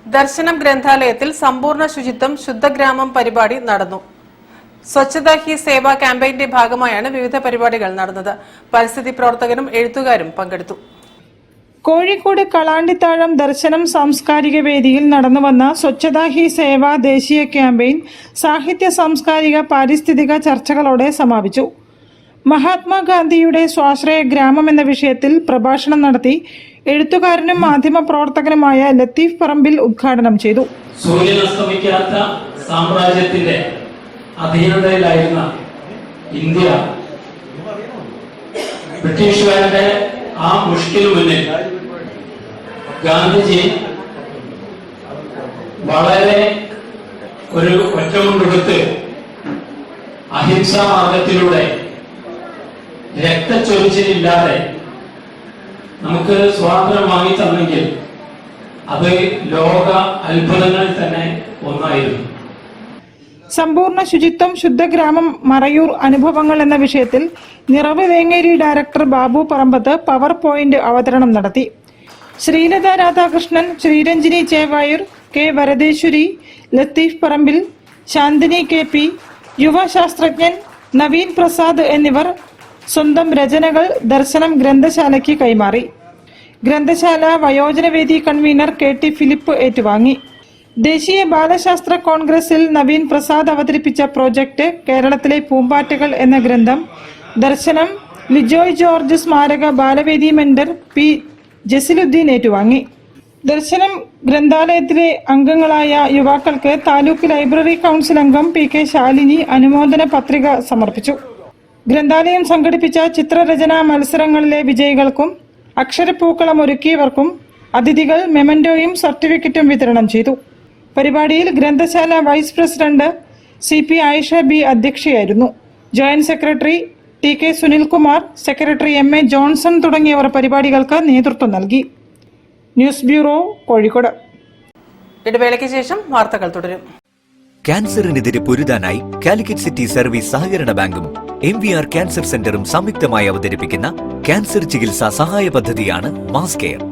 ദർശനം ഗ്രന്ഥാലയത്തിൽ സമ്പൂർണ്ണ ശുചിത്വം ശുദ്ധഗ്രാമം പരിപാടി നടന്നു. സ്വച്ഛതാ ഹി സേവ ക്യാമ്പയിന്റെ ഭാഗമായാണ് വിവിധ പരിപാടികൾ നടന്നത്. പരിസ്ഥിതി പ്രവർത്തകരും എഴുത്തുകാരും പങ്കെടുത്തു. കോഴിക്കോട് കളാണ്ടിത്താഴം ദർശനം സാംസ്കാരിക വേദിയിൽ നടന്നുവന്ന സ്വച്ഛതാ ഹി സേവ ദേശീയ ക്യാമ്പയിൻ സാഹിത്യ സാംസ്കാരിക പാരിസ്ഥിതിക ചർച്ചകളോടെ സമാപിച്ചു. മഹാത്മാഗാന്ധിയുടെ സ്വാശ്രയ ഗ്രാമം എന്ന വിഷയത്തിൽ പ്രഭാഷണം നടത്തി എഴുത്തുകാരനും മാധ്യമപ്രവർത്തകനുമായ ലത്തീഫ് പറമ്പിൽ ഉദ്ഘാടനം ചെയ്തു. സൂര്യനസ്തമിക്കാത്ത സാമ്രാജ്യത്തിന്റെ അധീനതയിലായിരുന്ന ഇന്ത്യ ബ്രിട്ടീഷുകാരുടെ ആ മുഷ്കിൽ മുന്നിൽ ഗാന്ധിജി വളരെ ഒരു ഒറ്റമുണ്ടെടുത്ത് അഹിംസാ മാർഗത്തിലൂടെ രക്തച്ചൊരിച്ചിലില്ലാതെ നമുക്ക് സ്വാതന്ത്ര്യം വാങ്ങി തന്നെങ്കിൽ അത് ലോക അത്ഭുതങ്ങളിൽ തന്നെ ഒന്നായിരുന്നു. സമ്പൂർണ്ണ ശുചിത്വം ശുദ്ധഗ്രാമം മറയൂർ അനുഭവങ്ങൾ എന്ന വിഷയത്തിൽ നിറവ് വേങ്ങേരി ഡയറക്ടർ ബാബു പറമ്പത്ത് പവർ പോയിന്റ് അവതരണം നടത്തി. ശ്രീലത രാധാകൃഷ്ണൻ, ശ്രീരഞ്ജിനി ചേവായൂർ, കെ വരദേശ്വരി, ലത്തീഫ് പറമ്പിൽ, ശാന്തിനി KP, യുവ ശാസ്ത്രജ്ഞൻ നവീൻ പ്രസാദ് എന്നിവർ സ്വന്തം രചനകൾ ദർശനം ഗ്രന്ഥശാലയ്ക്ക് കൈമാറി. ഗ്രന്ഥശാല വയോജനവേദി കൺവീനർ KT ഫിലിപ്പ് ഏറ്റുവാങ്ങി. ദേശീയ ബാലശാസ്ത്ര കോൺഗ്രസിൽ നവീൻ പ്രസാദ് അവതരിപ്പിച്ച പ്രോജക്ട് കേരളത്തിലെ പൂമ്പാറ്റകൾ എന്ന ഗ്രന്ഥം ദർശനം ലിജോയ് ജോർജ് സ്മാരക ബാലവേദി മെന്റർ P ജസിലുദ്ദീൻ ഏറ്റുവാങ്ങി. ദർശനം ഗ്രന്ഥാലയത്തിലെ അംഗങ്ങളായ യുവാക്കൾക്ക് താലൂക്ക് ലൈബ്രറി കൗൺസിൽ അംഗം PK ശാലിനി അനുമോദന പത്രിക സമർപ്പിച്ചു. ഗ്രന്ഥാലയം സംഘടിപ്പിച്ച ചിത്രരചനാ മത്സരങ്ങളിലെ വിജയികൾക്കും അക്ഷരപ്പൂക്കളം ഒരുക്കിയവർക്കും അതിഥികൾ മെമന്റോയും സർട്ടിഫിക്കറ്റും വിതരണം ചെയ്തു. പരിപാടിയിൽ ഗ്രന്ഥശാല vice president CP Ayisha B അധ്യക്ഷയായിരുന്നു. Joint secretary TK Sunilkumar, secretary MA Johnson തുടങ്ങിയവർ പരിപാടികൾക്ക് നേതൃത്വം നൽകി. News bureau, Kozhikode. ഇടവേളയ്ക്ക് ശേഷം വാർത്തകൾ തുടരും. ക്യാൻസറിനെതിരെ പൊരുതാനായി കാലിക്കറ്റ് സിറ്റി സർവീസ് സഹകരണ ബാങ്കും MVR ക്യാൻസർ സെന്ററും സംയുക്തമായി അവതരിപ്പിക്കുന്ന ക്യാൻസർ ചികിത്സാ സഹായ പദ്ധതിയാണ് മാസ് കെയർ.